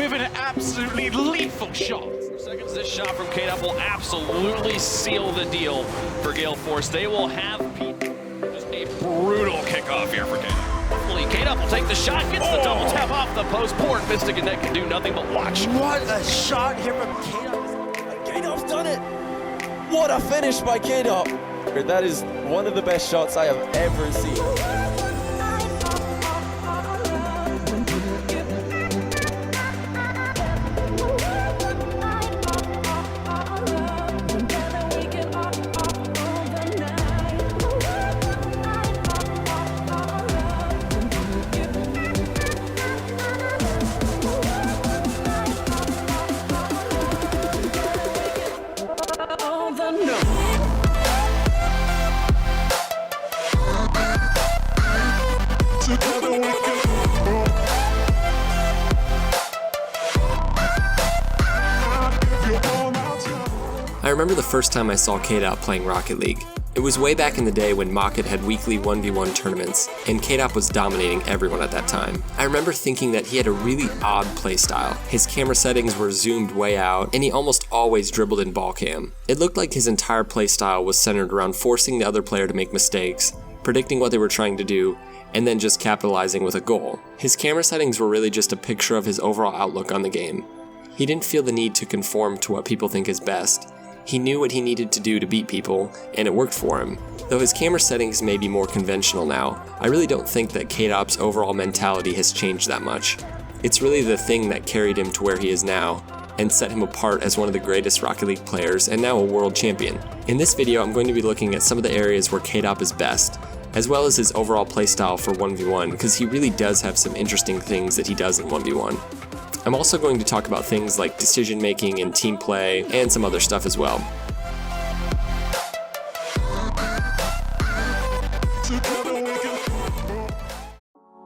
with an absolutely lethal shot. Seconds, this shot from Kaydop will absolutely seal the deal for Gale Force. They will have just a brutal kickoff here for Kaydop. Hopefully, Kaydop will take the shot, gets the double tap off the post. Poor Mystic and Net can do nothing but watch. What a shot here from Kaydop. Kaydop's done it. What a finish by Kaydop. That is one of the best shots I have ever seen. I remember the first time I saw Kaydop playing Rocket League. It was way back in the day when Mocket had weekly 1v1 tournaments, and Kaydop was dominating everyone at that time. I remember thinking that he had a really odd playstyle. His camera settings were zoomed way out, and he almost always dribbled in ball cam. It looked like his entire playstyle was centered around forcing the other player to make mistakes, predicting what they were trying to do, and then just capitalizing with a goal. His camera settings were really just a picture of his overall outlook on the game. He didn't feel the need to conform to what people think is best. He knew what he needed to do to beat people, and it worked for him. Though his camera settings may be more conventional now, I really don't think that Kaydop's overall mentality has changed that much. It's really the thing that carried him to where he is now, and set him apart as one of the greatest Rocket League players and now a world champion. In this video, I'm going to be looking at some of the areas where Kaydop is best, as well as his overall playstyle for 1v1, because he really does have some interesting things that he does in 1v1. I'm also going to talk about things like decision making and team play, and some other stuff as well.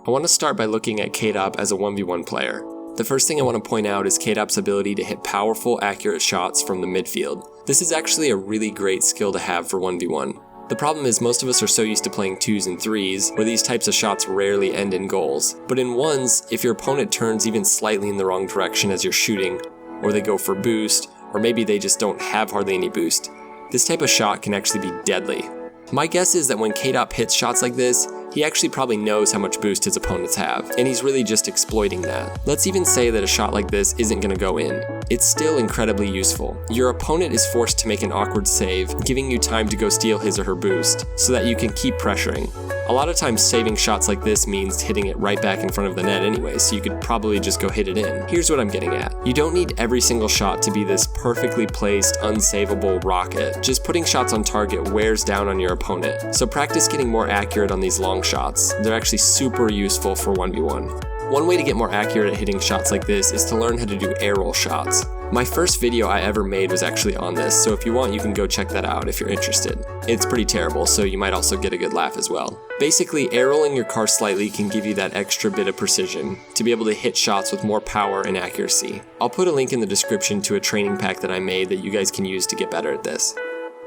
I want to start by looking at Kaydop as a 1v1 player. The first thing I want to point out is Kaydop's ability to hit powerful, accurate shots from the midfield. This is actually a really great skill to have for 1v1. The problem is most of us are so used to playing 2s and 3s, where these types of shots rarely end in goals. But in 1s, if your opponent turns even slightly in the wrong direction as you're shooting, or they go for boost, or maybe they just don't have hardly any boost, this type of shot can actually be deadly. My guess is that when Kaydop hits shots like this, he actually probably knows how much boost his opponents have, and he's really just exploiting that. Let's even say that a shot like this isn't going to go in. It's still incredibly useful. Your opponent is forced to make an awkward save, giving you time to go steal his or her boost, so that you can keep pressuring. A lot of times saving shots like this means hitting it right back in front of the net anyway, so you could probably just go hit it in. Here's what I'm getting at. You don't need every single shot to be this perfectly placed, unsavable rocket. Just putting shots on target wears down on your opponent, so practice getting more accurate on these long shots. They're actually super useful for 1v1. One way to get more accurate at hitting shots like this is to learn how to do air roll shots. My first video I ever made was actually on this, so if you want you can go check that out if you're interested. It's pretty terrible, so you might also get a good laugh as well. Basically, air rolling your car slightly can give you that extra bit of precision, to be able to hit shots with more power and accuracy. I'll put a link in the description to a training pack that I made that you guys can use to get better at this.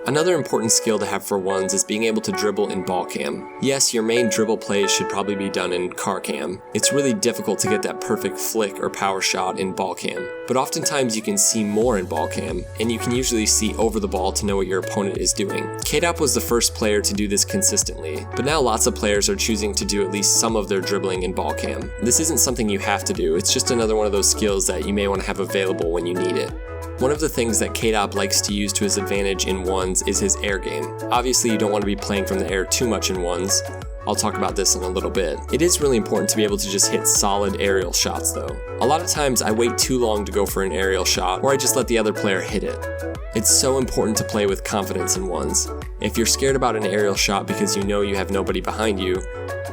Another important skill to have for 1s is being able to dribble in ball cam. Yes, your main dribble plays should probably be done in car cam. It's really difficult to get that perfect flick or power shot in ball cam, but oftentimes you can see more in ball cam, and you can usually see over the ball to know what your opponent is doing. Kaydop was the first player to do this consistently, but now lots of players are choosing to do at least some of their dribbling in ball cam. This isn't something you have to do, it's just another one of those skills that you may want to have available when you need it. One of the things that Kaydop likes to use to his advantage in 1s is his air game. Obviously you don't want to be playing from the air too much in 1s. I'll talk about this in a little bit. It is really important to be able to just hit solid aerial shots though. A lot of times I wait too long to go for an aerial shot, or I just let the other player hit it. It's so important to play with confidence in 1s. If you're scared about an aerial shot because you know you have nobody behind you,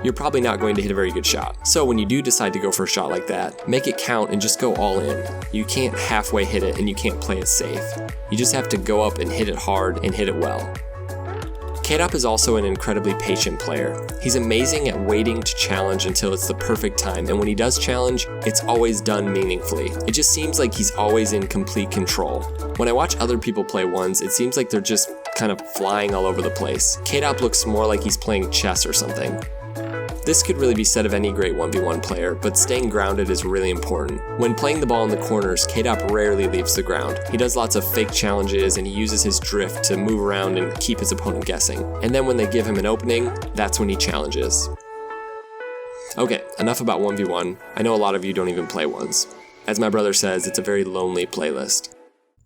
you're probably not going to hit a very good shot. So when you do decide to go for a shot like that, make it count and just go all in. You can't halfway hit it and you can't play it safe. You just have to go up and hit it hard and hit it well. Kaydop is also an incredibly patient player. He's amazing at waiting to challenge until it's the perfect time, and when he does challenge, it's always done meaningfully. It just seems like he's always in complete control. When I watch other people play 1s, it seems like they're just kind of flying all over the place. Kaydop looks more like he's playing chess or something. This could really be said of any great 1v1 player, but staying grounded is really important. When playing the ball in the corners, Kaydop rarely leaves the ground. He does lots of fake challenges and he uses his drift to move around and keep his opponent guessing. And then when they give him an opening, that's when he challenges. Okay, enough about 1v1. I know a lot of you don't even play ones. As my brother says, it's a very lonely playlist.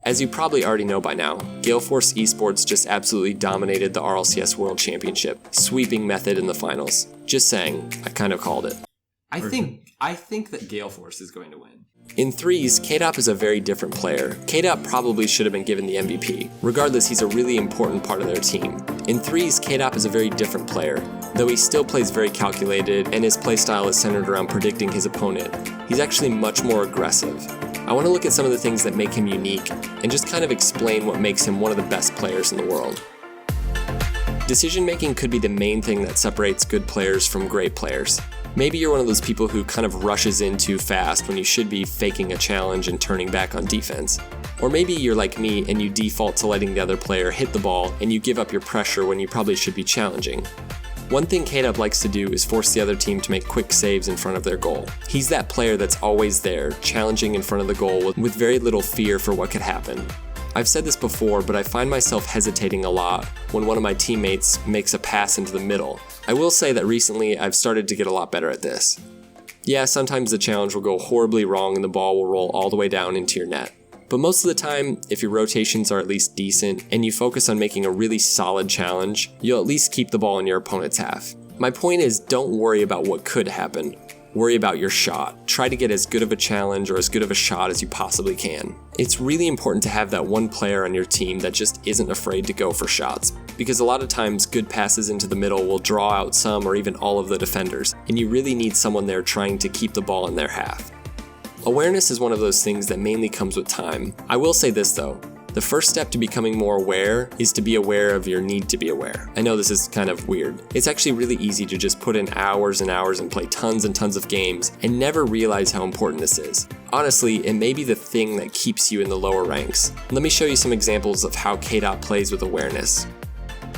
As you probably already know by now, Gale Force Esports just absolutely dominated the RLCS World Championship, sweeping Method in the finals. Just saying, I kind of called it. I think that Gale Force is going to win. In threes, Kaydop is a very different player. Kaydop probably should have been given the MVP. Regardless, he's a really important part of their team. In threes, Kaydop is a very different player. Though he still plays very calculated and his playstyle is centered around predicting his opponent, he's actually much more aggressive. I want to look at some of the things that make him unique and just kind of explain what makes him one of the best players in the world. Decision making could be the main thing that separates good players from great players. Maybe you're one of those people who kind of rushes in too fast when you should be faking a challenge and turning back on defense. Or maybe you're like me and you default to letting the other player hit the ball and you give up your pressure when you probably should be challenging. One thing Kaydop likes to do is force the other team to make quick saves in front of their goal. He's that player that's always there, challenging in front of the goal with very little fear for what could happen. I've said this before, but I find myself hesitating a lot when one of my teammates makes a pass into the middle. I will say that recently I've started to get a lot better at this. Yeah, sometimes the challenge will go horribly wrong and the ball will roll all the way down into your net. But most of the time, if your rotations are at least decent and you focus on making a really solid challenge, you'll at least keep the ball in your opponent's half. My point is, don't worry about what could happen. Worry about your shot. Try to get as good of a challenge or as good of a shot as you possibly can. It's really important to have that one player on your team that just isn't afraid to go for shots, because a lot of times good passes into the middle will draw out some or even all of the defenders, and you really need someone there trying to keep the ball in their half. Awareness is one of those things that mainly comes with time. I will say this though, the first step to becoming more aware is to be aware of your need to be aware. I know this is kind of weird. It's actually really easy to just put in hours and hours and play tons and tons of games and never realize how important this is. Honestly, it may be the thing that keeps you in the lower ranks. Let me show you some examples of how Kaydop plays with awareness.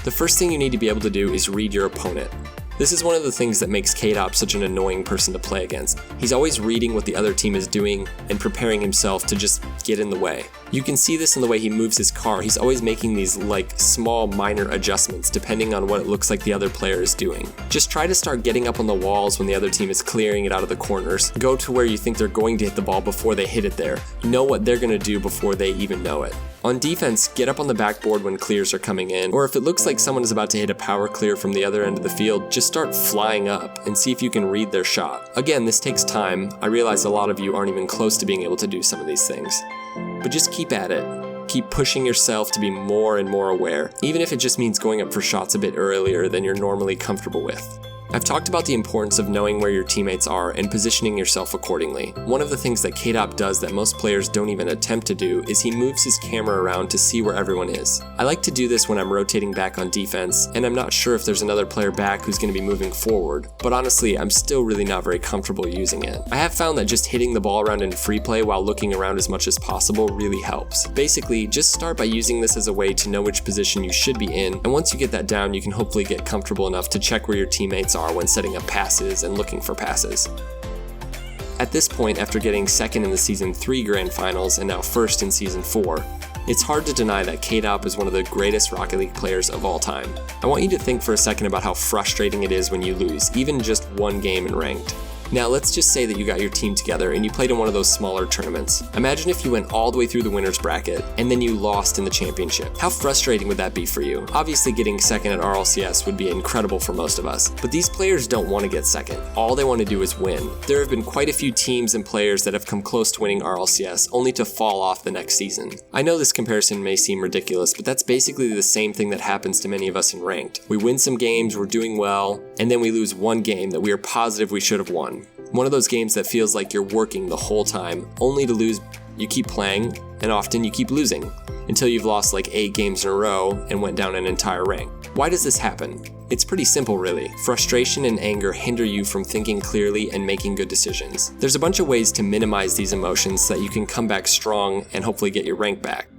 The first thing you need to be able to do is read your opponent. This is one of the things that makes Kaydop such an annoying person to play against. He's always reading what the other team is doing and preparing himself to just get in the way. You can see this in the way he moves his car. He's always making these small minor adjustments depending on what it looks like the other player is doing. Just try to start getting up on the walls when the other team is clearing it out of the corners. Go to where you think they're going to hit the ball before they hit it there. Know what they're going to do before they even know it. On defense, get up on the backboard when clears are coming in, or if it looks like someone is about to hit a power clear from the other end of the field, just start flying up and see if you can read their shot. Again, this takes time. I realize a lot of you aren't even close to being able to do some of these things. But just keep at it. Keep pushing yourself to be more and more aware, even if it just means going up for shots a bit earlier than you're normally comfortable with. I've talked about the importance of knowing where your teammates are and positioning yourself accordingly. One of the things that Kaydop does that most players don't even attempt to do is he moves his camera around to see where everyone is. I like to do this when I'm rotating back on defense, and I'm not sure if there's another player back who's going to be moving forward, but honestly, I'm still really not very comfortable using it. I have found that just hitting the ball around in free play while looking around as much as possible really helps. Basically, just start by using this as a way to know which position you should be in, and once you get that down, you can hopefully get comfortable enough to check where your teammates are when setting up passes and looking for passes. At this point, after getting second in the Season 3 Grand Finals and now first in Season 4, it's hard to deny that Kaydop is one of the greatest Rocket League players of all time. I want you to think for a second about how frustrating it is when you lose, even just one game in Ranked. Now let's just say that you got your team together and you played in one of those smaller tournaments. Imagine if you went all the way through the winner's bracket and then you lost in the championship. How frustrating would that be for you? Obviously getting second at RLCS would be incredible for most of us, but these players don't want to get second. All they want to do is win. There have been quite a few teams and players that have come close to winning RLCS only to fall off the next season. I know this comparison may seem ridiculous, but that's basically the same thing that happens to many of us in Ranked. We win some games, we're doing well, and then we lose one game that we are positive we should have won. One of those games that feels like you're working the whole time, only to lose. You keep playing, and often you keep losing, until you've lost like 8 games in a row and went down an entire rank. Why does this happen? It's pretty simple really. Frustration and anger hinder you from thinking clearly and making good decisions. There's a bunch of ways to minimize these emotions so that you can come back strong and hopefully get your rank back.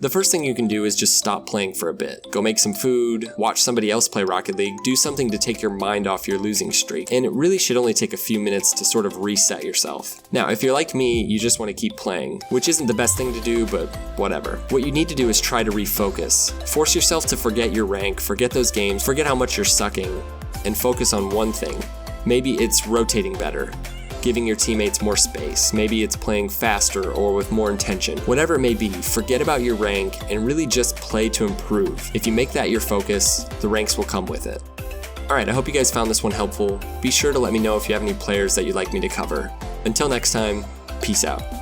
The first thing you can do is just stop playing for a bit. Go make some food, watch somebody else play Rocket League, do something to take your mind off your losing streak, and it really should only take a few minutes to sort of reset yourself. Now, if you're like me, you just want to keep playing, which isn't the best thing to do, but whatever. What you need to do is try to refocus. Force yourself to forget your rank, forget those games, forget how much you're sucking, and focus on one thing. Maybe it's rotating better, giving your teammates more space. Maybe it's playing faster or with more intention. Whatever it may be, forget about your rank and really just play to improve. If you make that your focus, the ranks will come with it. Alright, I hope you guys found this one helpful. Be sure to let me know if you have any players that you'd like me to cover. Until next time, peace out.